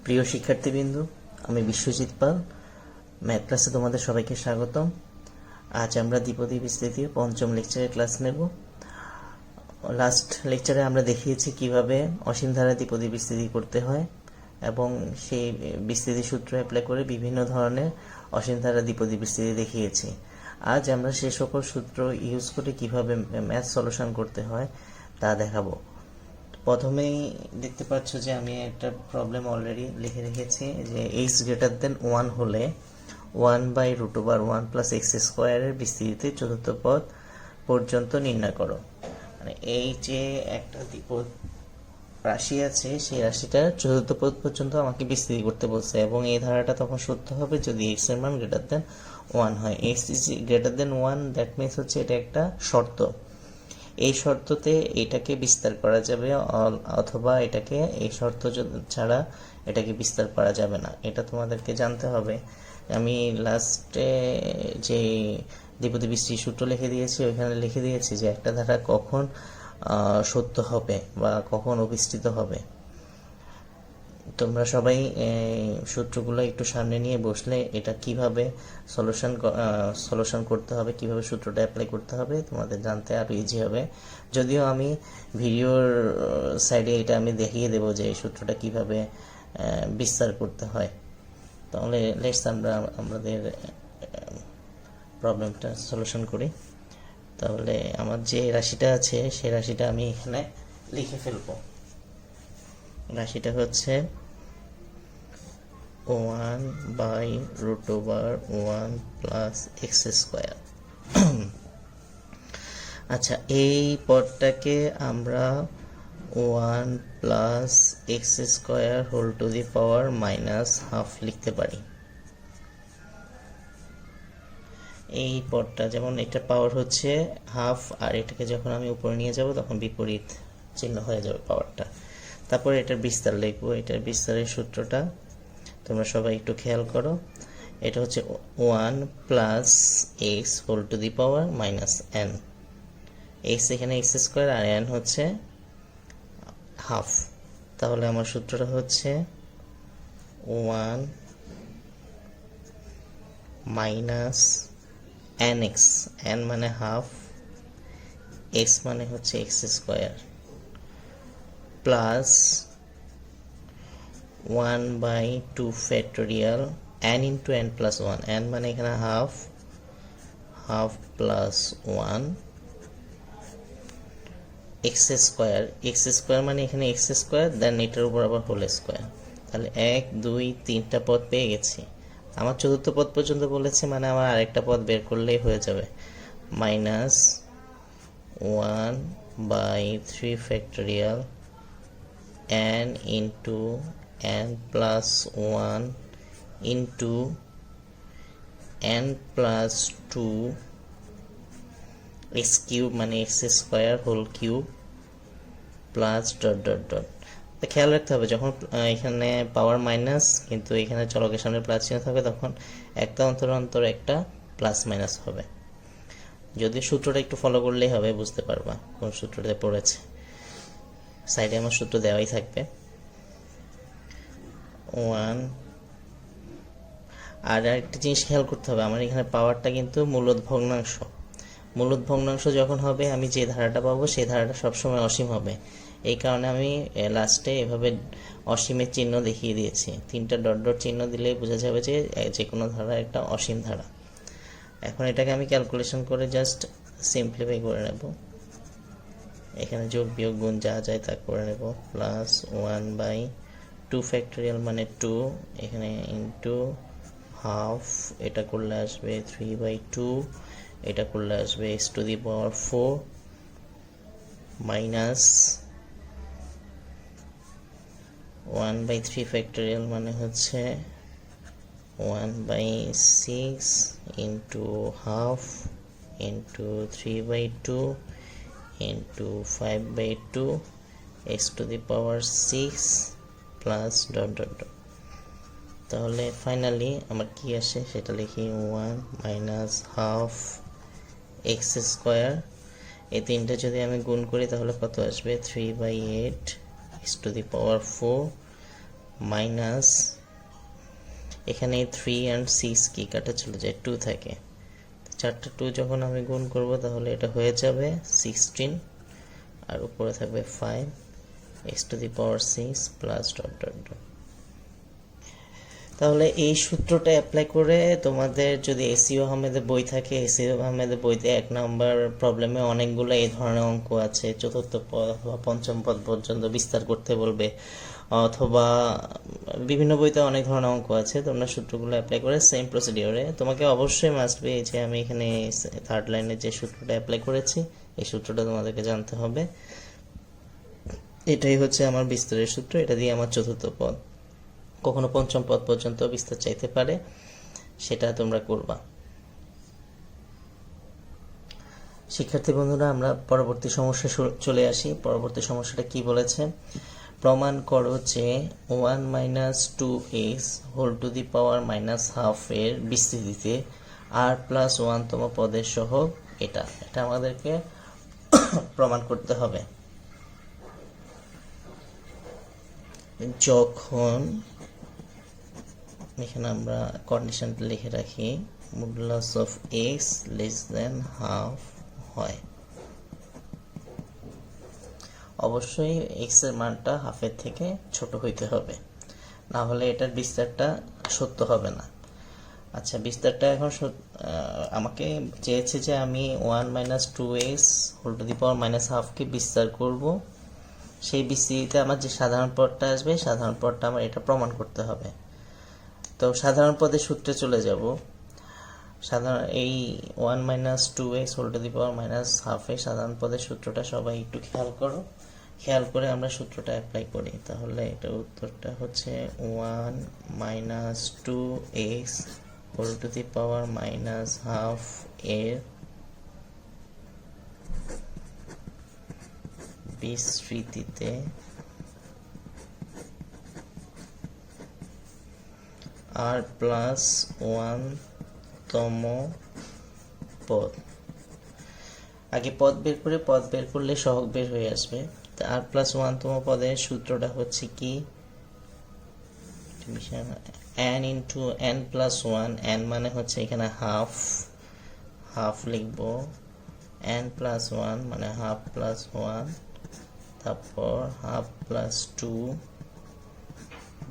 প্রিয় শিক্ষার্থীবৃন্দ, আমি বিশ্বজিৎ পাল, ম্যাথ ক্লাসে তোমাদের সবাইকে স্বাগতম। আজ আমরা দ্বিপদী বিস্তৃতির পঞ্চম লেকচারে ক্লাস নেব। লাস্ট লেকচারে আমরা দেখিয়েছি কিভাবে অসীম ধারা দ্বিপদী বিস্তৃতি করতে হয় এবং সেই বিস্তৃতি সূত্র অ্যাপ্লাই করে বিভিন্ন ধরনের অসীম ধারা দ্বিপদী বিস্তৃতি দেখিয়েছি। আজ আমরা সে সকল সূত্র ইউজ করে কিভাবে ম্যাথ সলিউশন করতে হয় তা দেখাবো। প্রথমেই দেখতে পাচ্ছ যে আমি একটা প্রবলেম অলরেডি লিখে রেখেছি যে x>1 হলে 1/√1 + x² এর বিস্তৃতিতে চতুর্থ পদ পর্যন্ত নির্ণয় করো। মানে এই যে একটা দ্বিপদ রাশি আছে, সেই রাশিটার চতুর্থ পদ পর্যন্ত আমাকে বিস্তৃতি করতে বলছে এবং এই ধারাটা তখন সত্য হবে যদি x এর মান >1 হয়। x>1 দ্যাট মিনস হচ্ছে এটা একটা শর্ত। এই শর্ততে এটাকে বিস্তার করা যাবে অথবা এটাকে এই শর্ত ছাড়া এটাকে বিস্তার করা যাবে না, এটা তোমাদেরকে জানতে হবে। আমি লাস্টে যে দ্বিপদী বিস্তৃতি সূত্র লিখে দিয়েছি ওইখানে লিখে দিয়েছি যে একটা ধারা কখন সত্য হবে বা কখন অবিস্তৃত হবে। তোমরা সবাই সূত্রগুলো একটু সামনে নিয়ে বসলে এটা কিভাবে সলিউশন করতে হবে, কিভাবে সূত্রটা অ্যাপ্লাই করতে হবে তোমাদের জানতে আরো ইজি হবে। যদিও আমি ভিডিওর সাইডে এটা আমি দেখিয়ে দেব যে এই সূত্রটা কিভাবে বিস্তার করতে হয়। তাহলে লেটস আমরা আমাদের প্রবলেমটা সলিউশন করি। তাহলে আমার যে রাশিটা আছে সেই রাশিটা আমি এখানে লিখে ফেলবো। রাশিটা হচ্ছে 1/√1 + x²। আচ্ছা, এই পদটাকে আমরা 1 + x² ½ লিখতে পারি। এই পদটা যেমন এটা পাওয়ার হচ্ছে হাফ, আর এটাকে যখন আমি উপরে নিয়ে যাব তখন বিপরীত চিহ্ন হয়ে যাবে পাওয়ারটা। তারপরে এটার বিস্তার লিখবো। এটার বিস্তারের সূত্রটা তোমরা সবাই একটু খেয়াল করো। এটা হচ্ছে 1 + x⁻n। x এখানে x² আর n হচ্ছে হাফ। তাহলে আমার সূত্রটা হচ্ছে 1 - nx, n মানে হাফ, x মানে হচ্ছে x² plus 1/2 n × n + 1, n মানে এখানে হাফ, হাফ প্লাস 1 x² মানে এখানে x² দেন এটার উপর আবার হোল স্কোয়ার। তাহলে 1 2 3টা পদ পেয়ে গেছি। আমার চতুর্থ পদ পর্যন্ত বলেছে, মানে আমার আরেকটা পদ বের করলেই হয়ে যাবে। -1/3 n × n + 1 × n + 2 x³ মানে x² whole cube plus dot dot dot. খেয়াল রাখতে হবে যখন এখানে পাওয়ার মাইনাস কিন্তু এখানে চলকের সামনে প্লাস চিহ্ন থাকবে তখন একটা অন্তর অন্তর একটা প্লাস মাইনাস হবে। যদি সূত্রটা একটু ফলো করলেই হবে, বুঝতে পারবা কোন সূত্রটা পড়েছে। সাইডে আমার সূত্র দেওয়াই থাকবে। 1 আর একটা জিনিস খেয়াল করতে হবে, আমার এখানে পাওয়ারটা কিন্তু মূলদ ভগ্নাংশ। মূলদ ভগ্নাংশ যখন হবে আমি যে ধারাটা পাবো সেই ধারাটা সবসময় অসীম হবে। এই কারণে আমি লাস্টে এভাবে অসীমের চিহ্ন দেখিয়ে দিয়েছি। 3টা ডট ডট চিহ্ন দিলেই বোঝা যাবে যে যে কোনো ধারা একটা অসীম ধারা। এখন এটাকে আমি ক্যালকুলেশন করে জাস্ট সিম্পলিফাই করে নেব। এখানে যোগ বিয়োগ গুণ যা যায় তা করে নেব। প্লাস 1/2 মানে 2, এখানে ইন্টু হাফ, এটা করলে আসবে 3/2, এটা করলে আসবে x⁴ মাইনাস 1/3 মানে হচ্ছে 1/6 into half into 3/2 into 5/2 x⁻6 plus dot dot dot. তাহলে ফাইনালি আমার কি আসে সেটা লিখি। 1 - হাফ x²। এই তিনটা যদি আমি গুণ করি তাহলে কত আসবে? 3/8 x⁴ মাইনাস এখানে 3 and 6 কি কাটা চলে যায়, 2 থাকে, 4টা 2 যখন আমি গুণ করব তাহলে এটা হয়ে যাবে 16 আর উপরে থাকবে 5 x to the power 6 plus dot dot dot. তাহলে এই সূত্রটা অ্যাপ্লাই করে তোমাদের যদি এসইও আহমেদের বই থাকে, এসইও আহমেদের বইতে 1 নম্বর প্রবলেমে অনেকগুলো এই ধরনের অঙ্ক আছে, চতুর্থ পদ বা পঞ্চম পদ পর্যন্ত বিস্তার করতে বলবে, অথবা বিভিন্ন বইতে অনেক ধরনের অঙ্ক আছে। তোমরা সূত্রগুলো অ্যাপ্লাই করে সেম প্রসিডিওরে তোমাকে অবশ্যই মাস্ট বি, যে আমি এখানে থার্ড লাইনে যে সূত্রটা অ্যাপ্লাই করেছি এই সূত্রটা তোমাদেরকে জানতে হবে। এটাই হচ্ছে আমার বিস্তারের সূত্র, এটা দিয়ে আমার চতুর্থ পদ, কখনো পঞ্চম পদ পর্যন্ত বিস্তার চাইতে পারে, সেটা তোমরা করবা। শিক্ষার্থী বন্ধুরা, আমরা পরবর্তী সমস্যা চলে আসি। পরবর্তী সমস্যাটা কি বলেছে, প্রমাণ করো যে 1 - 2x হোল টু দি পাওয়ার -12 এর বিস্তৃতিতে r+1 তম পদের সহগ এটা আমাদেরকে প্রমাণ করতে হবে। যখন এখানে আমরা কন্ডিশনটা লিখে রাখি, modulus of x less than half হয়, অবশ্যই x এর মানটা হাফের থেকে ছোট হইতে হবে, না হলে এটার বিস্তারটা সত্য হবে না। আচ্ছা, বিস্তারটা এখন আমাকে চেয়েছে যে আমি 1 - 2x হোল টু দি পাওয়ার -12 কে বিস্তার করব, সেই বিস্তৃতিতে আমার যে সাধারণ পদটা আসবে সাধারণ পদটা আমার এটা প্রমাণ করতে হবে। তো সাধারণ পদের সূত্রে চলে যাব। সাধারণ এই 1 - 2x হোল টু দি পাওয়ার -12 এর সাধারণ পদের সূত্রটা সবাই একটু খেয়াল করে আমরা সূত্রটা অ্যাপ্লাই করি, তাহলে এটা উত্তরটা হচ্ছে 1 - 2x হোল টু দি পাওয়ার -12 এর বিস্তৃতিতে r+1 তম পদ। আগে পদ বের করে, পদ বের করলে সহগ বের হয়ে আসবে। r+1 তম পদের সূত্রটা হচ্ছে কি, n into n+1, n মানে হচ্ছে এখানে হাফ লিখব, n+1 মানে হাফ প্লাস 1, তারপর half plus 2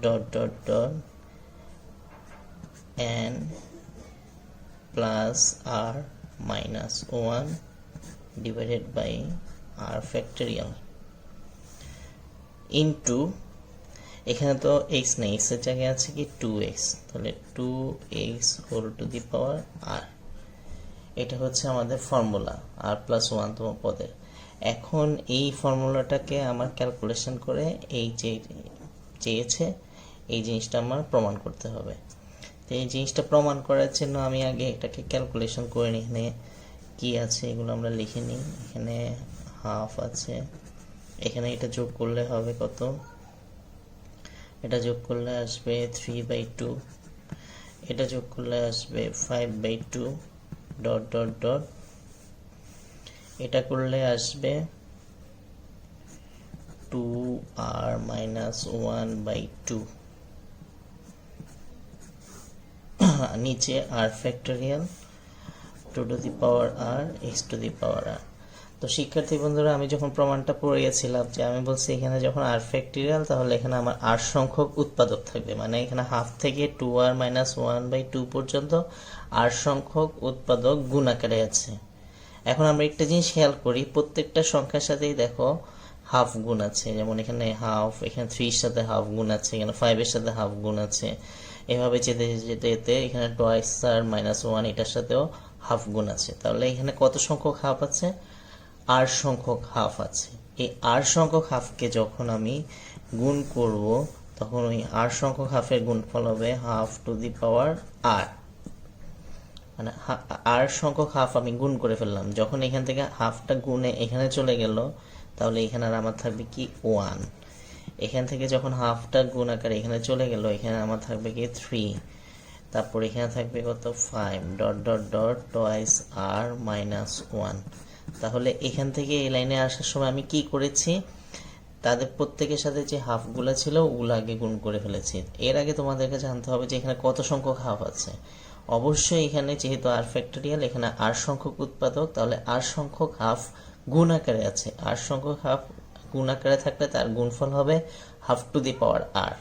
dot dot dot n plus r minus 1 divided by r factorial into, এখানে তো x নেই, x এর জায়গায় আছে কি 2x, তাহলে 2x whole to the power r। এটা হচ্ছে আমাদের ফর্মুলা r+1 তম পদের। এখন এই ফর্মুলাটাকে আমার ক্যালকুলেশন করে এই যে চেয়েছে এই জিনিসটা আমার প্রমাণ করতে হবে। তো এই জিনিসটা প্রমাণ করার জন্য আমি আগে এটাকে ক্যালকুলেশন করে নিই। এখানে কি আছে এগুলো আমরা লিখে নিই। এখানে হাফ আছে, এখানে এটা যোগ করলে হবে কত, এটা যোগ করলে আসবে 3/2, এটা যোগ করলে আসবে 5/2 ডট ডট ডট, এটা করলে আসবে 2r-1/2, নিচে r factorial 2 to the power r x two the power r। তো শিক্ষার্থী বন্ধুরা, আমি যখন প্রমাণটা পড়িয়েছিলাম যে আমি বলছি এখানে যখন r ফ্যাক্টোরিয়াল তাহলে এখানে আমার r সংখ্যক উৎপাদক থাকবে, মানে এখানে হাফ থেকে 2r-1/2 পর্যন্ত r সংখ্যক উৎপাদক গুণ আকারে আছে। এখন আমরা একটা জিনিস খেয়াল করি, প্রত্যেকটা সংখ্যার সাথেই দেখো হাফ গুণ আছে, যেমন এখানে হাফ, এখানে 3 এর সাথে হাফ গুণ আছে, এখানে 5 এর সাথে হাফ গুণ আছে, এভাবে যেতে যেতে যেতে এখানে টয়েস আর -1 এটার সাথেও হাফ গুণ আছে। তাহলে এখানে কত সংখ্যক হাফ আছে, r সংখ্যক হাফ আছে। এই r সংখ্যক হাফকে যখন আমি গুণ করব তখন ওই r সংখ্যক হাফের গুণফল হবে half to the power r, মানে r সংখ্যক হাফ আমি গুণ করে ফেললাম। যখন এখান থেকে হাফটা গুণে এখানে চলে গেল তাহলে এখানে আর আমার থাকবে কি 1, এখান থেকে যখন হাফটা গুণ আকারে এখানে চলে গেল এখানে আমার থাকবে কি 3, তারপর এখানে থাকবে কত 5 dot dot dot toys r-1। তাহলে এখান থেকে এই লাইনে আসার সময় আমি কি করেছি, তাদের প্রত্যেকের সাথে যে হাফগুলো ছিল ওগুলো আগে গুণ করে ফেলেছি। এর আগে তোমাদেরকে জানতে হবে যে এখানে কত সংখ্যক হাফ আছে। অবশ্যই এখানে যেহেতু আর ফ্যাক্টরিয়াল, এখানে আর সংখ্যক উৎপাদক, তাহলে আর সংখ্যক হাফ গুণ আকারে আছে। আর সংখ্যক হাফ গুণ আকারে থাকলে তার গুণফল হবে হাফ টু দি পাওয়ার আর।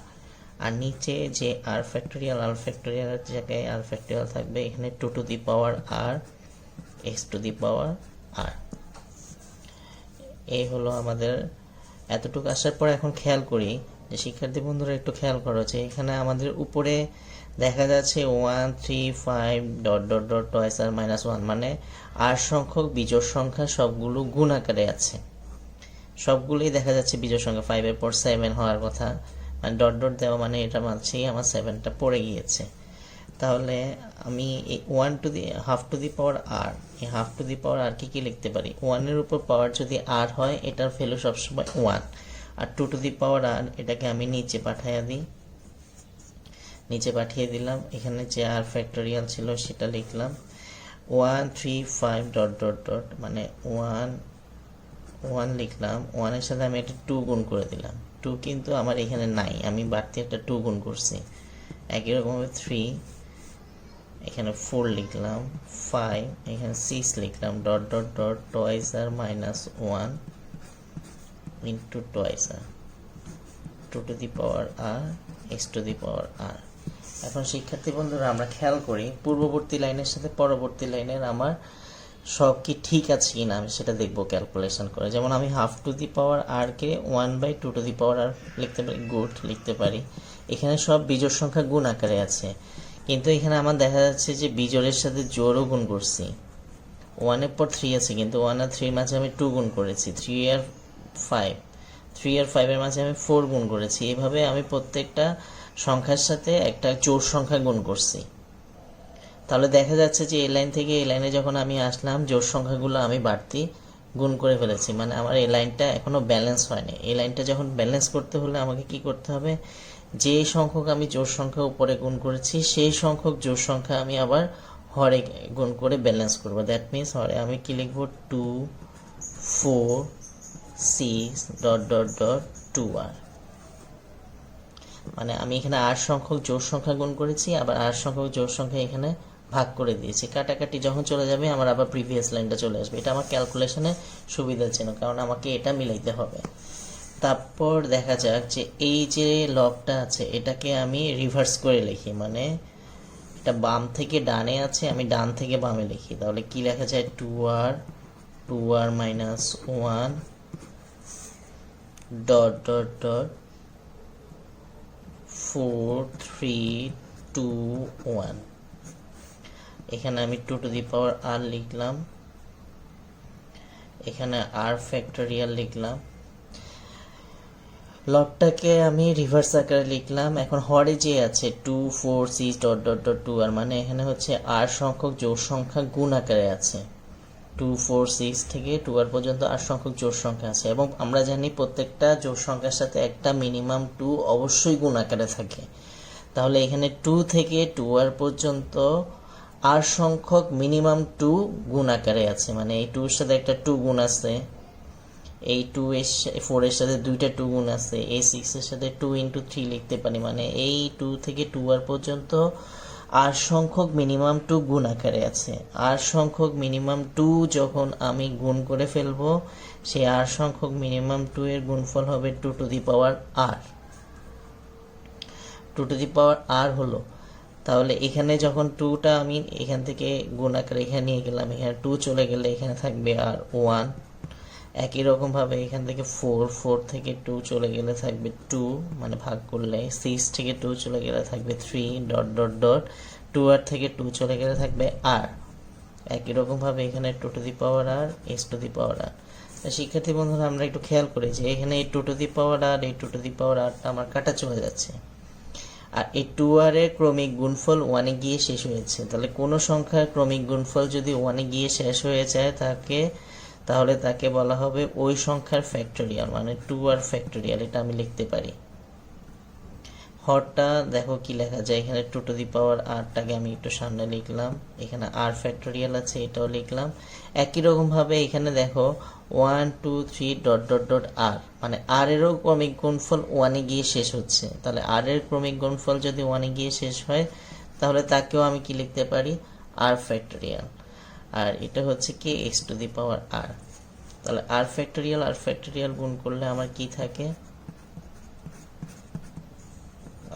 আর নিচে যে আর ফ্যাক্টরিয়ালের জায়গায় আর ফ্যাক্টরিয়াল থাকবে, এখানে two to the power r x to the power r. এই হলো আমাদের এতটুকু আসার পর এখন খেয়াল করি যে শিক্ষার্থী বন্ধুরা একটু খেয়াল করো যে এখানে আমাদের উপরে দেখা যাচ্ছে 1 3 5 dot dot dot twice r minus 1, মানে আর সংখ্যক বিজোড় সংখ্যা সবগুলো গুণ আকারে আছে। সবগুলোই দেখা যাচ্ছে বিজোড় সংখ্যা। 5 এর পর 7 হওয়ার কথা, মানে ডট ডট দেওয়া, মানে এটা মানছেই আমার 7টা পড়ে গিয়েছে। তাহলে আমি এই 1 to the half to the power r, এই হাফ টু দি পাওয়ার আর কি লিখতে পারি? 1 এর উপর পাওয়ার যদি আর হয় এটার ভ্যালু সবসময় 1। আর 2 টু দি পাওয়ার আর, এটাকে আমি নিচে পাঠিয়ে দিই, নিচে পাঠিয়ে দিলাম। এখানে যে আর ফ্যাক্টরিয়াল ছিল সেটা লিখলাম 1 3 5 ডট ডট ডট, মানে 1 লিখলাম। 1 এর সাথে আমি একটা 2 গুণ করে দিলাম। 2 কিন্তু আমার এখানে নাই, আমি বাড়তি একটা 2 গুণ করছি। একই রকমভাবে 3, এখানে 4 লিখলাম, 5, এখানে 6 লিখলাম, dot dot dot twice r minus 1 into twice r, 2 to the power r x to the power r. এখন শিক্ষার্থী বন্ধুরা আমরা খেয়াল করি পূর্ববর্তী লাইনের সাথে পরবর্তী লাইনের আমার সব কি ঠিক আছে কিনা আমি সেটা দেখবো ক্যালকুলেশন করে। যেমন আমি half to the power r কে 1/2 টু দি পাওয়ার আর লিখতে পারি, গুড লিখতে পারি। এখানে সব বিজোড় সংখ্যা গুণ আকারে আছে, কিন্তু এখানে আমার দেখা যাচ্ছে যে বিজোড়ের সাথে জোড়ও গুণ করছি। 1 এর পর 3 আছে, কিন্তু 1 আর 3 মাঝে আমি 2 গুণ করেছি। 3 আর 5 এর মাঝে আমি 4 গুণ করেছি। এভাবে আমি প্রত্যেকটা সংখ্যার সাথে একটা জোড় সংখ্যা গুণ করছি। তাহলে দেখা যাচ্ছে যে এই লাইন থেকে এই লাইনে যখন আমি আসলাম জোড় সংখ্যাগুলো আমি বাড়তি গুণ করে ফেলেছি, মানে আমার এই লাইনটা এখনো ব্যালেন্স হয়নি। এই লাইনটা যখন ব্যালেন্স করতে হলে আমাকে কি করতে হবে? যে সংখ্যক আমি জোড় সংখ্যা উপরে গুণ করেছি সেই সংখ্যক জোড় সংখ্যা আমি আবার হরে গুণ করে ব্যালেন্স করব। দ্যাট মিনস হরে আমি কি লিখব? 2 4 6 ডট ডট ডট 2r, মানে আমি এখানে আর সংখ্যক জোড় সংখ্যা গুণ করেছি, আবার আর সংখ্যক জোড় সংখ্যা এখানে ভাগ করে দিয়েছি। কাটাকাটি যখন চলে যাবে আমার আবার প্রিভিয়াস লাইনটা চলে আসবে। এটা আমার ক্যালকুলেশনে সুবিধার জন্য, কারণ আমাকে এটা মিলাইতে হবে। তারপর দেখা যাক যে এই যে লগটা আছে এটাকে আমি রিভার্স করে লিখি, মানে এটা বাম থেকে ডানে আছে, আমি ডান থেকে বামে লিখি। তাহলে কি লেখা যায়? 2r minus 1 dot dot dot 4 3 2 1। এখানে আমি 2 টু দি পাওয়ার আর লিখলাম, এখানে আর ফ্যাক্টরিয়াল লিখলাম। লগটাকে আমি রিভার্স আকারে লিখলাম। এখন হরে যে আছে 2 4 6 ডট ডট ডট 2r, মানে এখানে হচ্ছে আর সংখ্যক জোড় সংখ্যা গুণ আকারে আছে। 2 4 6 থেকে 2r পর্যন্ত আর সংখ্যক জোড় সংখ্যা আছে, এবং আমরা জানি প্রত্যেকটা জোড় সংখ্যার সাথে একটা মিনিমাম 2 অবশ্যই গুণ আকারে থাকে। তাহলে এখানে 2 থেকে 2r পর্যন্ত আর সংখ্যক মিনিমাম 2 গুণ আকারে আছে, মানে এই 2 এর সাথে একটা 2 গুণ আছে, এই 2 এর 4 এর সাথে দুইটা 2 গুণ আছে, এই 6 এর সাথে 2 ইন্টু 3 লিখতে পারি। মানে এই 2 থেকে 2r পর্যন্ত আর সংখ্যক মিনিমাম 2 গুণ আকারে আছে। আর সংখ্যক মিনিমাম 2 যখন আমি গুণ করে ফেলবো, সেই আর সংখ্যক মিনিমাম 2 এর গুণফল হবে 2 to the power r। 2 to the power r হলো। তাহলে এখানে যখন 2টা আমি এখান থেকে গুণ আকারে এখানে নিয়ে গেলাম, এখানে 2 চলে গেলে এখানে থাকবে আর 1। একই রকম ভাবে এখান থেকে 4 থেকে 2 চলে গেলে থাকবে 2, মানে ভাগ করলে 6 থেকে 2 চলে গেলে থাকবে 3 ডট ডট ডট 2r থেকে 2 চলে গেলে থাকবে r। একই রকম ভাবে এখানে 2 to the power r x two the power r। শিক্ষার্থী বন্ধুরা আমরা একটু খেয়াল করি যে এখানে এই 2 টু দি পাওয়ার r এই 2 টু দি পাওয়ার rটা আমার কাটা চলে যাচ্ছে, আর এই 2r এর ক্রমিক গুণফল 1 এ গিয়ে শেষ হয়েছে। তাহলে কোনো সংখ্যার ক্রমিক গুণফল যদি 1 এ গিয়ে শেষ হয়ে যায় তাহলে তাকে বলা হবে ওই সংখ্যার ফ্যাক্টরিয়াল, মানে 2r ফ্যাক্টরিয়াল। এটা আমি লিখতে পারি। হরটা দেখো কি লেখা যায় এখানে, 2 টু দি পাওয়ার আরটাকে আমি একটু সামনে লিখলাম, এখানে আর ফ্যাক্টোরিয়াল আছে এটাও লিখলাম। একই রকম ভাবে এখানে দেখো 1 2 3 ডট ডট ডট আর, মানে আর এরও ক্রমিক গুণফল 1 এ গিয়ে শেষ হচ্ছে। তাহলে আর এর ক্রমিক গুণফল যদি 1 এ গিয়ে শেষ হয় তাহলে তাকেও আমি কি লিখতে পারি, আর ফ্যাক্টোরিয়াল। আর এটা হচ্ছে কি x to the power r. তাহলে আর ফ্যাক্টোরিয়াল গুণ করলে আমার কি থাকে,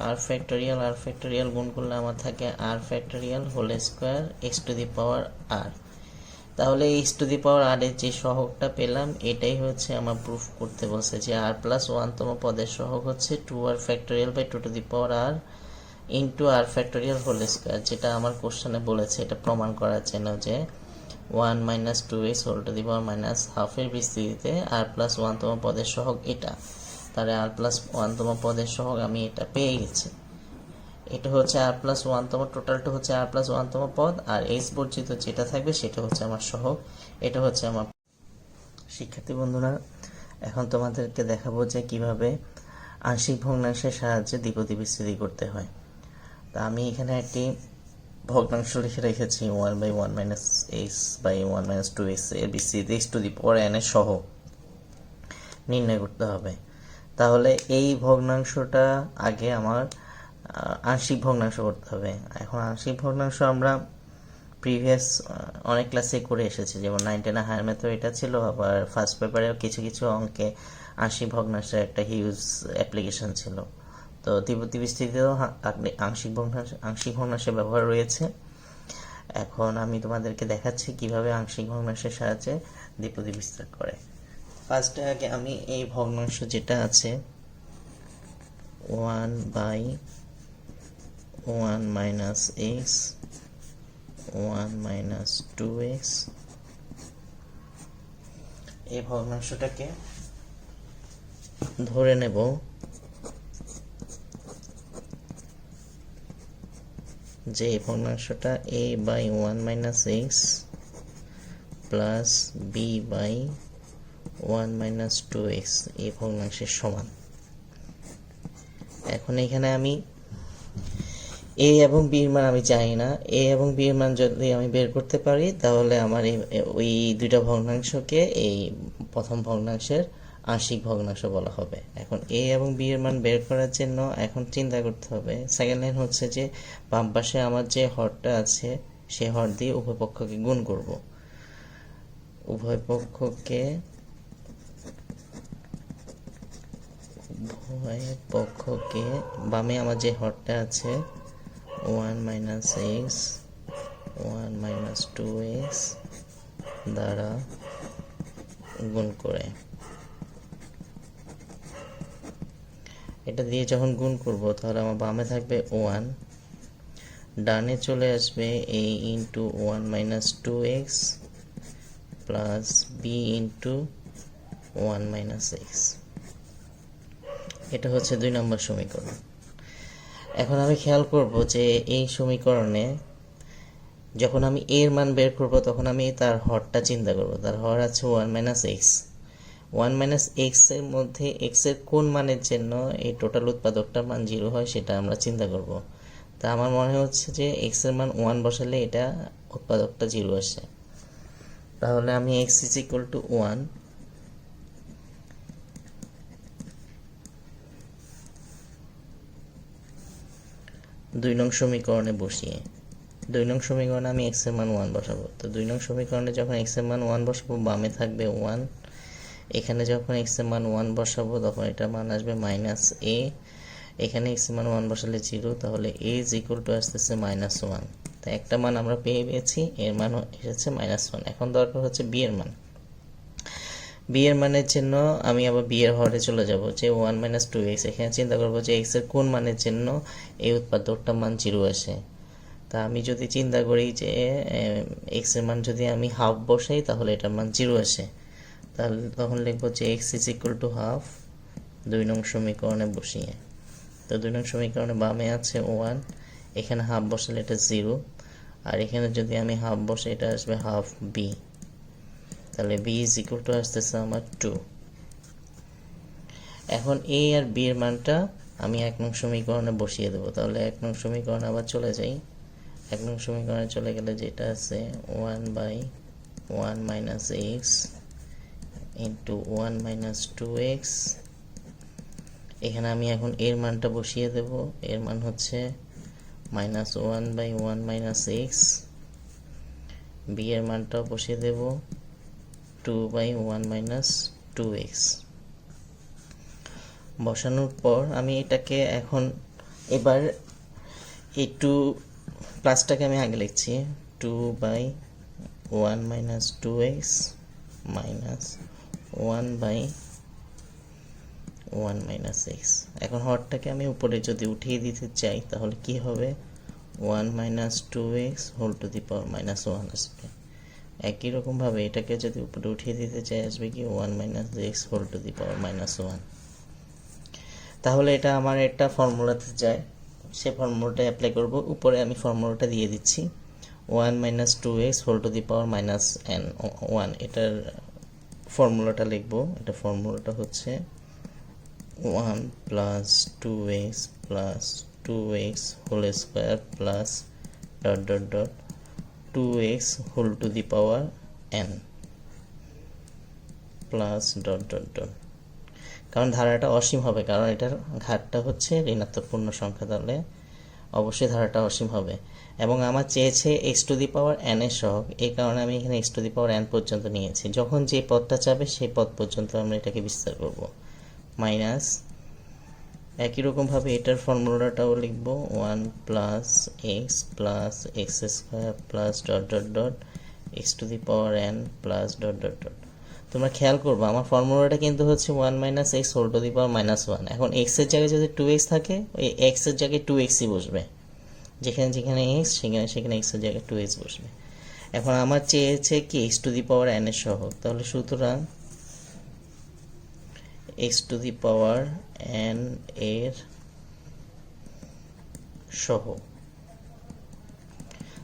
আর ফ্যাক্টোরিয়াল গুণ করলে আমার থাকে r factorial whole square x to the power r. তাহলে এক্স টু দি পাওয়ার আর এর যে সহগটা পেলাম এটাই হচ্ছে আমার প্রুফ করতে বলছে যে আর প্লাস 1তম পদের সহগ হচ্ছে 2r factorial by 2 to the power r into r factorial whole square, যেটা আমার কোশ্চেনে বলেছে এটা প্রমাণ করার জন্য যে 1 minus 2x whole to the power minus হাফের বিস্তৃতিতে আর প্লাস 1তম পদের সহগ এটা। তাহলে আর প্লাস 1তম পদের সহগ আমি এটা পেয়ে গেছি। এটা হচ্ছে আর প্লাস 1তম, টোটালটা হচ্ছে আর প্লাস 1তম পদ, আর এস বর্জিত যেটা থাকবে সেটা হচ্ছে আমার সহগ। এটা হচ্ছে আমার। শিক্ষার্থী বন্ধুরা, এখন তোমাদেরকে দেখাবো যে কিভাবে আংশিক ভগ্নাংশের সাহায্যে দ্বিপদী বিস্তৃতি করতে হয়। তা আমি এখানে একটি ভগ্নাংশ লিখে রেখেছি 1 by 1 minus x by 1 minus 2x এর বিস্তৃতি x to the power n এর সহগ নির্ণয় করতে হবে। তাহলে এই ভগ্নাংশটা আগে আমার আংশিক ভগ্নাংশ করতে হবে। এখন আংশিক ভগ্নাংশ আমরা প্রিভিয়াস অনেক ক্লাসে করে এসেছি, যেমন 9 10 হায়ার ম্যাথেও এটা ছিল, আবার ফার্স্ট পেপারেও কিছু কিছু অঙ্কে আংশিক ভগ্নাংশের একটা হিউজ অ্যাপ্লিকেশন ছিল। তো দ্বিপদী বিস্তৃতিতেও আংশিক ভগ্নাংশের ব্যবহার রয়েছে। এখন আমি তোমাদেরকে দেখাচ্ছি কিভাবে আংশিক ভগ্নাংশের সাহায্যে দ্বিপদী বিস্তার করে। ফার্স্টে আগে আমি এই ভগ্নাংশ যেটা আছে 1 by 1 minus x 1 minus 2x, এই ভগ্নাংশটাকে ধরে নেব যে এই ভগ্নাংশটা a by 1 minus x plus b by 1 minus 2x এই ভগ্নাংশের সমান। এখন এখানে আমি a এবং b এর মান আমি জানি না, a এবং b এর মান যদি আমি বের করতে পারি তাহলে আমার ওই দুইটা ভগ্নাংশকে এই প্রথম ভগ্নাংশের আংশিক ভগ্নাংশ বলা হবে। এখন a এবং b এর মান বের করার জন্য এখন চিন্তা করতে হবে, সেকেন্ড লাইন হচ্ছে যে বাম পাশে আমার যে হরটা আছে সেই হর দিয়ে উভয় পক্ষকে গুণ করব। উভয় পক্ষকে বামে আমার যে হরটা আছে 1 মাইনাস এক্স 1 মাইনাস 2x দ্বারা গুণ করে, এটা দিয়ে যখন গুণ করব তাহলে আমার বামে থাকবে 1, ডানে চলে আসবে a into 1 minus 2x plus b into 1 minus x. এটা হচ্ছে 2 নম্বর সমীকরণ। এখন আমি খেয়াল করব যে এই সমীকরণে যখন আমি এর মান বের করব তখন আমি তার হরটা চিন্তা করব। তার হর আছে 1 মাইনাস এক্স। 1 মাইনাস এক্স এর মধ্যে এক্স এর কোন মানের জন্য এই টোটাল উৎপাদকটার মান 0 হয় সেটা আমরা চিন্তা করব। তা আমার মনে হচ্ছে যে এক্স এর মান 1 বসালে এটা উৎপাদকটা 0 আসে। তাহলে আমি x ইজ ইকুয়াল টু 1 2 নং সমীকরণে বসিয়ে, 2 নং সমীকরণে আমি x এর মান 1 বসাবো। তো 2 নং সমীকরণে যখন x এর মান 1 বসাবো বামে থাকবে 1, এখানে যখন x এর মান 1 বসাবো তখন এটা মান আসবে মাইনাস a, এখানে x এর মান 1 বসালে 0, তাহলে a ইজ ইকুয়াল টু আসতেছে -1। তো একটা মান আমরা পেয়ে গেছি, এর মান এসেছে -1। এখন দরকার হচ্ছে b এর মান। b এর মানের জন্য আমি আবার b এর হরে চলে যাব যে 1 মাইনাস 2x, এখানে চিন্তা করব যে x এর কোন মানের জন্য এই উৎপাদকটা মান 0 আসে। তা আমি যদি চিন্তা করি যে x এর মান যদি আমি হাফ বসাই তাহলে এটার মান 0 আসে, তাহলে তখন লিখব যে x is equal to half 2 নং সমীকরণে বসিয়ে। তো 2 নং সমীকরণে বামে আছে 1, এখানে হাফ বসালে এটা 0, আর এখানে যদি আমি হাফ বসাই এটা আসবে হাফ b, তাহলে b ইজ ইকুয়াল টু আসতেছে আমার 2। এখন a আর b এর মানটা আমি 1 নং সমীকরণে বসিয়ে দেবো। তাহলে 1 নং সমীকরণে আবার চলে যাই। 1 নং সমীকরণে চলে গেলে যেটা আছে 1/1 minus x into 1 minus 2x, এখানে আমি এখন এর মানটা বসিয়ে দেব। এর মান হচ্ছে -1/1 মাইনাস এক্স, বি এর মানটাও বসিয়ে দেব 2/1 মাইনাস 2x। বসানোর পর আমি এটাকে এখন এবার এই 2 প্লাসটাকে আমি আগে লিখছি 2/1 minus 2x minus 1/1 minus x. এখন হরটাকে আমি উপরে যদি উঠিয়ে দিতে চাই তাহলে কি হবে 1 minus 2x whole to the power minus 1 আসবে। একই রকমভাবে এটাকে যদি উপরে উঠিয়ে দিতে চাই আসবে কি 1 minus x whole to the power minus 1। তাহলে এটা আমার একটা ফর্মুলাতে যায়, সে ফর্মুলাটা অ্যাপ্লাই করব। উপরে আমি ফর্মুলাটা দিয়ে দিচ্ছি 1 minus 2x whole to the power minus n 1, এটার ফর্মুলাটা লিখব। এটা ফর্মুলাটা হচ্ছে 1 plus 2x plus 2x whole square plus dot dot dot 2x whole to the power n plus dot dot dot, কারণ ধারাটা অসীম হবে, কারণ এটার ঘাতটা হচ্ছে ঋণাত্মক পূর্ণ সংখ্যা, তাহলে অবশ্যই ধারাটা অসীম হবে। এবং আমার চেয়েছে x two the power n এর সহগ, এই কারণে আমি এখানে x two the power n পর্যন্ত নিয়েছি। যখন যে পদটা চাবে সেই পদ পর্যন্ত আমরা এটাকে বিস্তার করব। মাইনাস একই রকমভাবে এটার ফর্মুলাটাও লিখব 1 plus x plus x square plus dot dot dot x to the power n plus dot dot dot. তোমরা খেয়াল করবো আমার ফর্মুলাটা কিন্তু হচ্ছে 1 minus x whole to the power minus 1। এখন এক্স এর জায়গায় যদি 2x থাকে ওই এক্স এর জায়গায় 2xই বসবে, যেখানে যেখানে এক্স সেখানে সেখানে এক্স এর জায়গায় 2x বসবে। এখন আমার চেয়েছে কি x to the power n এর সহগ, তাহলে সুতরাং x to the power n এর সহগ,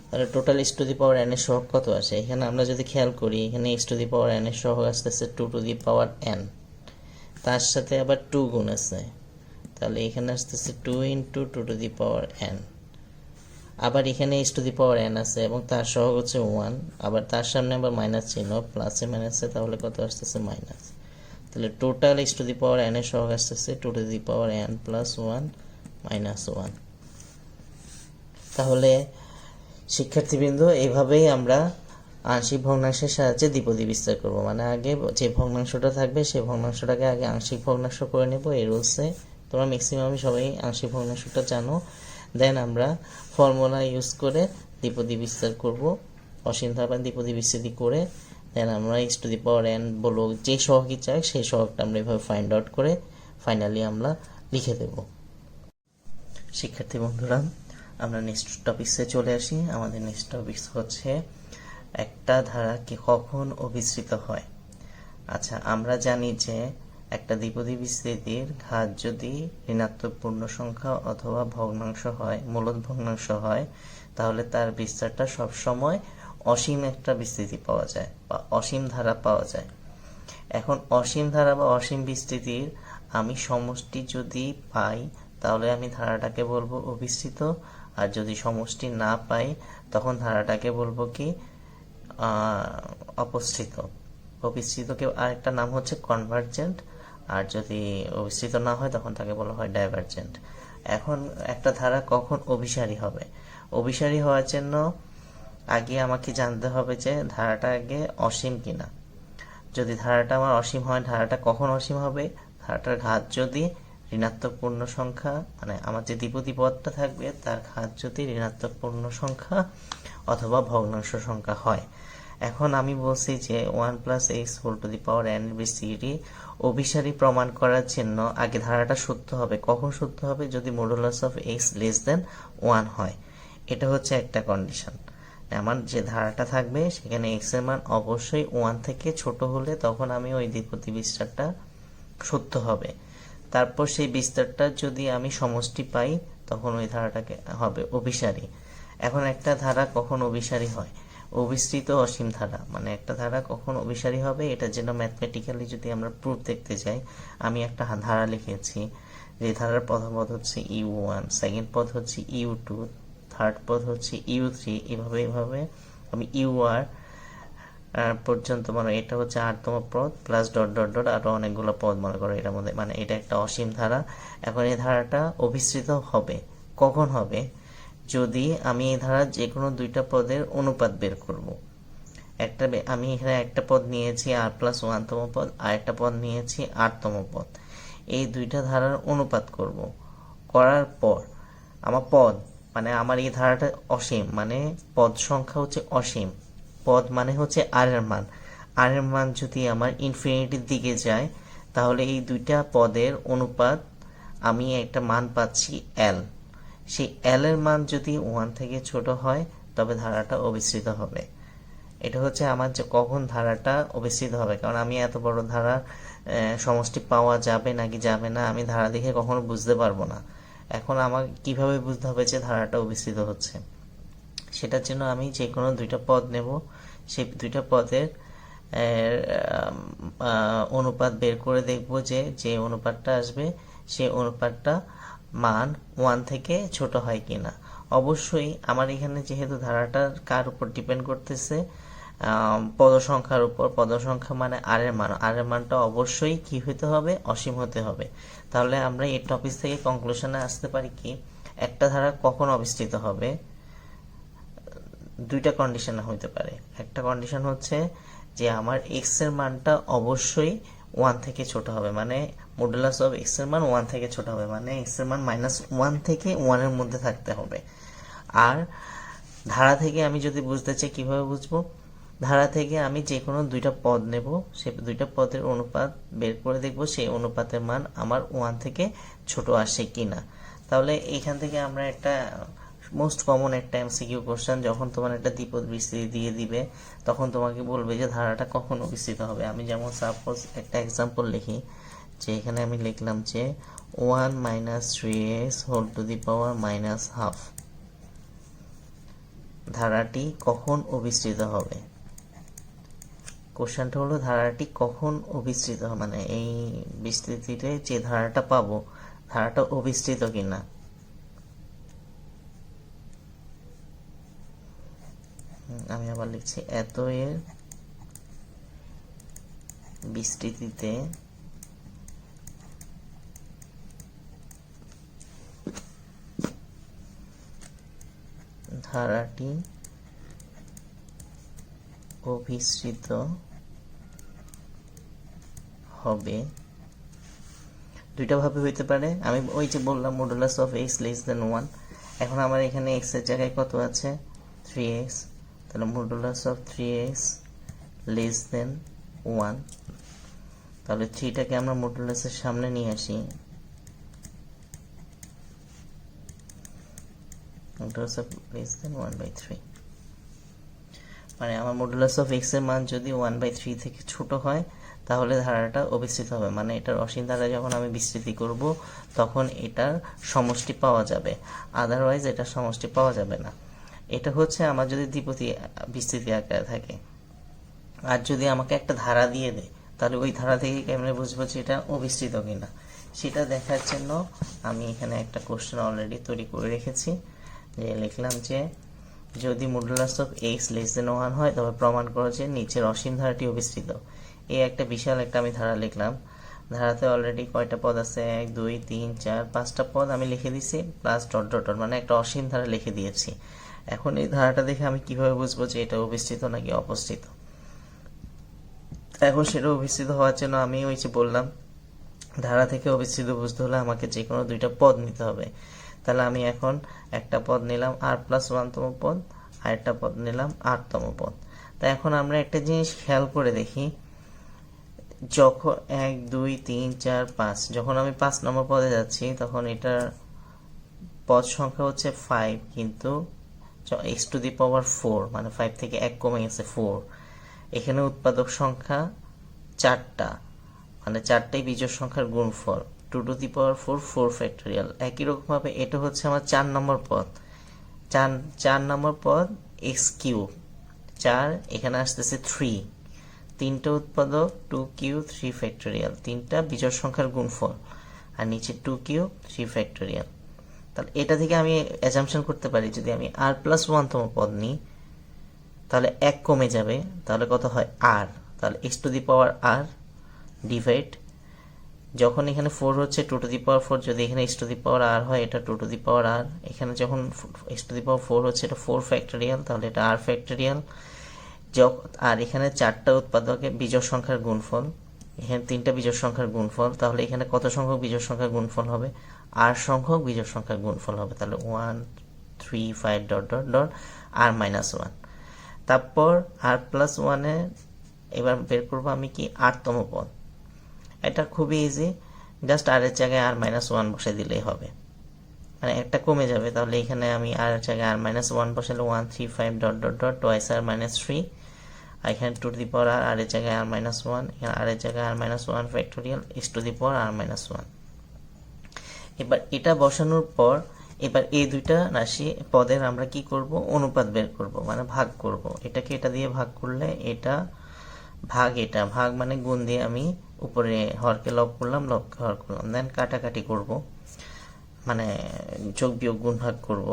তাহলে total x to the power n এর সহগ কত আসে? এখানে আমরা যদি খেয়াল করি এখানে x to the power n এর সহগ আসতেছে 2 টু দি পাওয়ার n, তার সাথে আবার 2 গুণ আছে, তাহলে এখানে আসতেছে 2 into 2 to the power n। আবার এখানে x to the power n আছে এবং তার সহগ হচ্ছে 1, আবার তার সামনে আবার মাইনাস চিহ্ন, প্লাসে মাইনাসে, তাহলে কত আসতেছে মাইনাস। তাহলে total x to the power n এর সহগ আসতেছে 2 to the power n plus 1 minus 1। তাহলে শিক্ষার্থীবৃন্দ এইভাবেই আমরা আংশিক ভগ্নাংশের সাহায্যে দ্বিপদী বিস্তার করব। মানে আগে যে ভগ্নাংশটা থাকবে সেই ভগ্নাংশটাকে আগে আংশিক ভগ্নাংশ করে নেব এই রুলসে। তোমরা ম্যাক্সিমামই সবাই আংশিক ভগ্নাংশটা জানো। দেন আমরা ফর্মুলা ইউজ করে দ্বিপদী বিস্তার করব, অসীম ধারা দ্বিপদী বিস্তৃতি করে দেন আমরা x to the power n বলো যে সহগই চাই সেই সহগটা আমরা এভাবে ফাইন্ড আউট করে ফাইনালি আমরা লিখে দেব। শিক্ষার্থী বন্ধুরা, আমরা নেক্সট টপিকসে চলে আসি। আমাদের নেক্সট টপিকস হচ্ছে একটা ধারা কি কখন অভিসৃত হয়। আচ্ছা, আমরা জানি যে একটা দ্বিপদী বিস্তৃতির ঘাত যদি ঋণাত্মক পূর্ণ সংখ্যা অথবা ভগ্নাংশ হয়, মূলদ ভগ্নাংশ হয়, তাহলে তার বিস্তারটা সবসময় অসীম একটা বিস্তৃতি পাওয়া যায় বা অসীম ধারা পাওয়া যায়। এখন অসীম ধারা বা অসীম বিস্তৃতির আমি সমষ্টি যদি পাই তাহলে আমি ধারাটাকে বলবো অভিসৃত, আর যদি সমষ্টি না পাই তখন ধারাটাকে বলবো কি অপসৃত। অভিসৃতকে আরেকটা নাম হচ্ছে কনভার্জেন্ট, আর যদি অভিসৃত না হয় তখন তাকে বলা হয় ডাইভারজেন্ট। এখন একটা ধারা কখন অভিসারী হবে? অভিসারী হওয়ার জন্য আগে আমাকে জানতে হবে যে ধারাটা আগে অসীম কিনা। যদি ধারাটা আমার অসীম হয়, ধারাটা কখন অসীম হবে? ধারাটার ঘাত যদি ঋণাত্মক পূর্ণ সংখ্যা, মানে আমার যে দ্বিপদী পদটা থাকবে তার ঘাত যদি ঋণাত্মক পূর্ণ সংখ্যা অথবা ভগ্নাংশ সংখ্যা হয়। এখন আমি বলছি যে 1 plus x whole to the power n বিস্তৃতি অভিসারী প্রমাণ করার জন্য আগে ধারাটা সত্য হবে। কখন সত্য হবে? যদি modulus of x less than 1 হয়। এটা হচ্ছে একটা কন্ডিশন। আমার যে ধারাটা থাকবে সেখানে এক্স এর মান অবশ্যই 1 থেকে ছোট হলে তখন আমি ওই দ্বিপদী বিস্তারটা সত্য হবে। তারপর সেই বিস্তারটা যদি আমি সমষ্টি পাই তখন ওই ধারাটাকে হবে অভিসারী। এখন একটা ধারা কখন অভিসারী হয়? অভিসৃত অসীম ধারা, মানে একটা ধারা কখন অভিসারী হবে এটার জন্য ম্যাথমেটিক্যালি যদি আমরা প্রুফ দেখতে যাই, আমি একটা ধারা লিখেছি যে ধারার প্রথম পদ হচ্ছে u1, সেকেন্ড পদ হচ্ছে u2, থার্ড পদ হচ্ছে u3, এভাবে আমি ur পর্যন্ত, মানে এটা হচ্ছে 8তম পদ প্লাস ডট ডট ডট আরো অনেকগুলো পদ মনে করো এটার মধ্যে, মানে এটা একটা অসীম ধারা। এখন এই ধারাটা অভিসৃত হবে কখন হবে, যদি আমি এই ধারার যে কোনো দুইটা পদের অনুপাত বের করব। আমি এখানে একটা পদ নিয়েছি r+1তম পদ, আর একটা পদ নিয়েছি 8তম পদ, এই দুইটা ধারার অনুপাত করব। করার পর মানে আমার এই ধারাটা অসীম, মানে পদ সংখ্যা হচ্ছে অসীম, পদ মানে হচ্ছে আর এর মান যদি আমার ইনফিনিটির দিকে যায়, তাহলে এই দুইটা পদের অনুপাত আমি একটা মান পাচ্ছি এল। সেই এল এর মান যদি 1 থেকে ছোট হয় তবে ধারাটা অবিচ্ছিন্ন হবে। এটা হচ্ছে আমার যে কখন ধারাটা অবিচ্ছিন্ন হবে, কারণ আমি এত বড় ধারা সমষ্টি পাওয়া যাবে নাকি যাবে না আমি ধারা দেখে কখনো বুঝতে পারবো না। এখন আমাকে কিভাবে বুঝতে হবে যে ধারাটা অবিচ্ছিন্ন হচ্ছে, সেটার জন্য আমি যে কোনো দুইটা পদ নেব, সেই দুইটা পদের অনুপাত বের করে দেখব যে অনুপাতটা আসবে সেই অনুপাতটা মান 1 থেকে ছোট হয় কিনা। অবশ্যই আমার এখানে যেহেতু ধারাটা কার উপর ডিপেন্ড করতেছে, পদ সংখ্যার উপর, পদ সংখ্যা মানে আর এর মানটা অবশ্যই কি হতে হবে, অসীম হতে হবে। তাহলে আমরা এই টপিক থেকে কনক্লুশনে আসতে পারি কি, একটা ধারা কখন অবিস্তৃত হবে, দুইটা কন্ডিশন হইতে পারে। একটা কন্ডিশন হচ্ছে যে আমার এক্স এর মানটা অবশ্যই 1 থেকে ছোট হবে, মানে মডুলাস অফ এক্স এর মান 1 থেকে ছোট হবে, মানে এক্স এর মান -1 থেকে 1 এর মধ্যে থাকতে হবে। আর ধারা থেকে আমি যদি বুঝতে চাই, কিভাবে বুঝবো, ধারা থেকে আমি যে কোনো দুইটা পদ নেব, সেই দুইটা পদের অনুপাত বের করে দেখব সেই অনুপাতের মান আমার 1 থেকে ছোট আসে কিনা। তাহলে এখান থেকে আমরা একটা মোস্ট কমন একটা এমসিকিউ কোশ্চেন, যখন তোমার একটা দ্বিপদ বিস্তৃতি দিয়ে দিবে তখন তোমাকে বলবে যে ধারাটা কখন বিস্তৃত হবে। আমি যেমন সাপোজ একটা এক্সাম্পল লিখি, যে এখানে আমি লিখলাম যে 1 - 3x হোল টু দি পাওয়ার -12 ধারাটি কখন অবিস্তৃত হবে। কোশ্চেনটা হলো ধারাটি কখন অবিস্তৃত হবে, মানে এই বিস্তৃতিতে যে ধারাটা পাবো ধারাটা অবিস্তৃত কিনা। আমি আবার লিখছি, এত এর বিস্তৃতিতে ধারাটি অভিসৃত হবে। দুইটা ভাবে হইতে পারে, আমি ওই যে বললাম modulus of x less than 1, এখন আমার এখানে এক্স এর জায়গায় কত আছে 3x, তাহলে modulus of 3x less than 1, তাহলে 3টাকে আমরা মডুলাসের সামনে নিয়ে আসি, মডুলাস অফ লেস দেন 1/3, মানে আমার মডুলাস অফ এক্স এর মান যদি 1/3 থেকে ছোট হয় তাহলে ধারাটা অবিস্তৃত হবে, মানে এটার অসীম ধারা যখন আমি বিস্তৃতি করব তখন এটার সমষ্টি পাওয়া যাবে, আদারওয়াইজ এটার সমষ্টি পাওয়া যাবে না। এটা হচ্ছে আমার যদি দ্বিপদী বিস্তৃতি আকারে থাকে। আর যদি আমাকে একটা ধারা দিয়ে দেয় তাহলে ওই ধারা থেকে কেমনে বুঝবো যে এটা অবিস্তৃত কিনা, সেটা দেখার জন্য আমি এখানে একটা কোশ্চেন অলরেডি তৈরি করে রেখেছি, যে লিখলাম যে যদি modulus of x less than 1 হয় তবে প্রমাণ করো যে নিচের অসীম ধারাটি অবিস্তৃত। এই একটা বিশাল একটা আমি ধারা লিখলাম, ধারাতে অলরেডি কয়টা পদ আছে, 1 2 3 4 5টা পদ আমি লিখে দিয়েছি, প্লাস ডট ডট ডট, মানে একটা অসীম ধারা লিখে দিয়েছি। এখন এই ধারাটা দেখে আমি কিভাবে বুঝবো যে এটা অবিস্তৃত নাকি অপস্থিত। এখন সেটা অবিস্তৃত হওয়ার জন্য আমি ওই যে বললাম ধারা থেকে অবিস্তৃত বুঝতে হলে আমাকে যে কোনো দুইটা পদ নিতে হবে। তাহলে আমি এখন একটা পদ নিলাম r+1তম পদ, আর একটা পদ নিলাম 8তম পদ। তাই এখন আমরা একটা জিনিস খেয়াল করে দেখি, যখন 1 2 3 4 5 যখন আমি 5 নম্বর পদে যাচ্ছি তখন এটার পদ সংখ্যা হচ্ছে 5, কিন্তু x⁴, মানে 5 থেকে 1 কমে গেছে 4। এখানে উৎপাদক সংখ্যা 4টা, মানে 4টাই বিজোড় সংখ্যার গুণফল, 2⁴ 4 ফ্যাক্টোরিয়াল। একই রকম ভাবে এটা হচ্ছে আমার 4 নম্বর পদ, 4 নম্বর পদ x³ 4, এখানে আসতেছে 3, 3টা উৎপাদক 2³ 3 ফ্যাক্টোরিয়াল, 3টা বিজোড় সংখ্যার গুণফল, আর নিচে 2 কিউব 3 ফ্যাক্টোরিয়াল। তাহলে এটা থেকে আমি অ্যাজাম্পশন করতে পারি যদি আমি r+1 তম পদ নিই তাহলে 1 কমে যাবে, তাহলে কত হয় r, তাহলে x⁴ ডিভাইড, যখন এখানে 4 হচ্ছে 2⁴, যদি এখানে x⁴ হয় এটা 2⁴, এখানে যখন x⁴ হচ্ছে এটা 4 ফ্যাক্টোরিয়াল, তাহলে এটা r ফ্যাক্টোরিয়াল। আর এখানে 4টা উৎপাদকের বিজোড় সংখ্যার গুণফল, এখানে 3টা বিজোড় সংখ্যার গুণফল, তাহলে এখানে কত সংখ্যক বিজোড় সংখ্যার গুণফল হবে, r সংখ্যক বিজোড় সংখ্যার গুণফল হবে। তাহলে 1 3 5 r-1। তারপর r+1 এ এবার বের করবো আমি কি 8তম পদ। এটা খুবই ইজি, জাস্ট r এর জায়গায় r-1 বসে দিলেই হবে, মানে একটা কমে যাবে। তাহলে এখানে আমি r এর জায়গায় r-1 বসালে 1 3 5 twice r-3, আর এখানে 2⁴ r এর জায়গায় r-1, এখানে r এর জায়গায় r-1 ফ্যাক্টোরিয়াল x⁴r-1। এবার এটা বসানোর পর এবার এই দুইটা রাশি পদের আমরা কি করব, অনুপাত বের করব, মানে ভাগ করব। এটাকে এটা দিয়ে ভাগ করলে এটা ভাগ, এটা ভাগ মানে গুণ দিয়ে আমি উপরে হরকে লব করলাম, লবকে হর করলাম, দেন কাটাকাটি করব, মানে যোগ বিয়োগ গুণ ভাগ করব।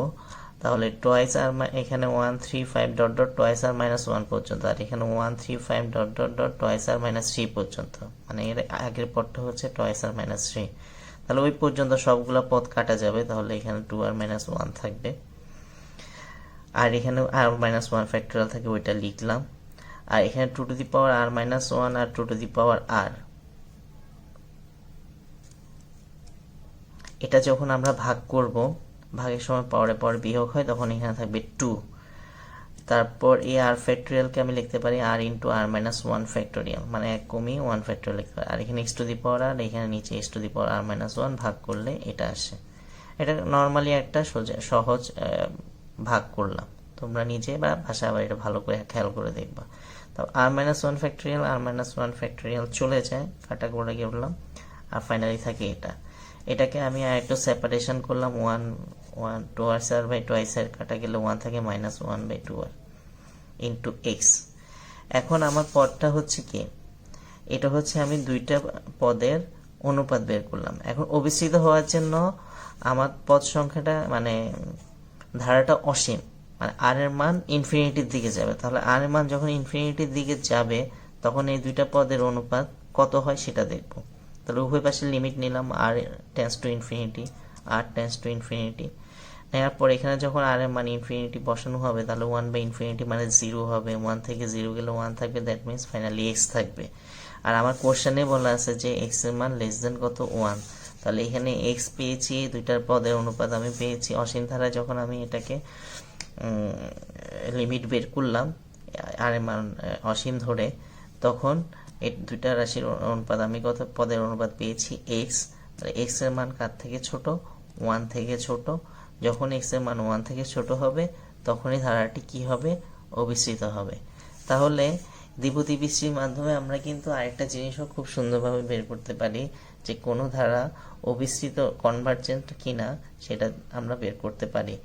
তাহলে টয়েস আর, এখানে 1 3 5 টয়েস r-1 পর্যন্ত, আর এখানে 1 3 5 টয়েস r-3 পর্যন্ত, মানে এর আগের পদটা হচ্ছে টয়েস r-3। তাহলে ওই পর্যন্ত সবগুলা পদ কাটা যাবে, তাহলে এখানে 2r-1 থাকবে, আর এখানে r-1 ফ্যাক্টোরিয়াল থাকে, ওইটা লিখলাম। আর এখানে 2⁴r-1 আর 2⁴r, এটা যখন আমরা ভাগ করব, ভাগের সময় পাওয়ারে পাওয়ার বিয়োগ হয়, তখন এখানে থাকবে 2। তারপর এই r ফ্যাক্টোরিয়ালকে আমি লিখতে পারি r × r-1 ফ্যাক্টোরিয়াল, মানে 1 কমিয়ে 1 ফ্যাক্টোরিয়াল লিখতে পারি। আর এখানে x⁴r, এখানে নিচে x⁴r-1 ভাগ করলে এটা আসে। এটা নর্মালি একটা সহজ ভাগ করলাম, তোমরা নিজে বা ভাষা আবার এটা ভালো করে খেয়াল করে দেখবা। তো r-1 ফ্যাক্টোরিয়াল r-1 ফ্যাক্টোরিয়াল চলে যায়, কাটা করে গেলাম, আর ফাইনালি থাকে এটা। এটাকে আমি আর একটু সেপারেশন করলাম, 1 2r কাটা গেলে 1 থাকে -1/2r ইন্টু x। এখন আমার পদটা হচ্ছে কি, এটা হচ্ছে আমি দুইটা পদের অনুপাত বের করলাম। এখন অবিচ্ছিন্ন হওয়ার জন্য আমার পদ সংখ্যাটা, মানে ধারাটা অসীম, মানে r এর মান ইনফিনিটির দিকে যাবে। তাহলে r এর মান যখন ইনফিনিটির দিকে যাবে তখন এই দুইটা পদের অনুপাত কত হয় সেটা দেখব। তাহলে উভয় পাশে লিমিট নিলাম, r tends to infinity, r tends to infinity. নেওয়ার পর এখানে যখন r এর মান ইনফিনিটি বসানো হবে, তাহলে 1/∞ মানে 0 হবে, 1 থেকে 0 গেলে 1 থাকবে, দ্যাট মিনস ফাইনালি x থাকবে। আর আমার কোশ্চেনে বলা আছে যে x এর মান লেস দেন কত, 1। তাহলে এখানে x পেয়েছি, দুইটার পদের অনুপাত আমি পেয়েছি। অসীম ধারায় যখন আমি এটাকে লিমিট বের করলাম r এর মান অসীম ধরে, তখন এই দুইটা রাশির অনুপাত আমি কত পদের অনুপাত পেয়েছি, x। তাহলে x এর মান কার থেকে ছোট, 1 থেকে ছোট। যখন x এর মান 1 থেকে ছোট হবে তখনই ধারাটি কি হবে, অবিচ্ছিন্ন হবে। তাহলে দ্বিপদী বৃষ্টির মাধ্যমে আমরা কিন্তু আরেকটা জিনিসও খুব সুন্দরভাবে বের করতে পারি, যে কোনো ধারা অবিচ্ছিন্ন কনভার্জেন্ট কিনা সেটা আমরা বের করতে পারি।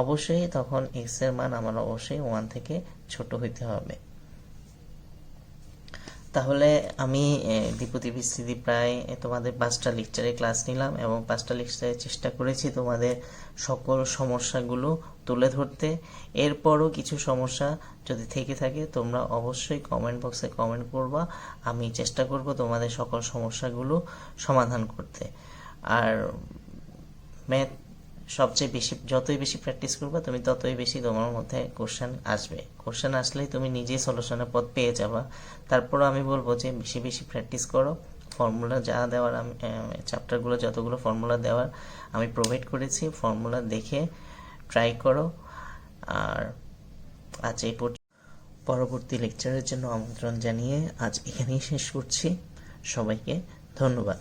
অবশ্যই তখন x এর মান আমার অবশ্যই 1 থেকে ছোট হইতে হবে। তাহলে আমি দ্বিপদী বিস্তৃতি প্রায় তোমাদের 5টা লেকচারে ক্লাস নিলাম, এবং 5টা লেকচারে চেষ্টা করেছি তোমাদের সকল সমস্যাগুলো তুলে ধরতে। এরপরও কিছু সমস্যা যদি থেকে থাকে তোমরা অবশ্যই কমেন্ট বক্সে কমেন্ট করবা, আমি চেষ্টা করব তোমাদের সকল সমস্যাগুলো সমাধান করতে। আর ম্যাথ সবচেয়ে বেশি, যতই বেশি প্র্যাকটিস করবে তুমি ততই বেশি তোমার মধ্যে কোশ্চেন আসবে। কোশ্চেন আসলেই তুমি নিজেই সলিউশনের পথ পেয়ে যাবা। তারপরও আমি বলবো যে বেশি বেশি প্র্যাকটিস করো। ফর্মুলা যা দেওয়ার, আমি চ্যাপ্টারগুলো যতগুলো ফর্মুলা দেওয়ার আমি প্রোভাইড করেছি, ফর্মুলা দেখে ট্রাই করো। আর আজ এই পরবর্তী লেকচারের জন্য আমন্ত্রণ জানিয়ে আজ এখানেই শেষ করছি। সবাইকে ধন্যবাদ।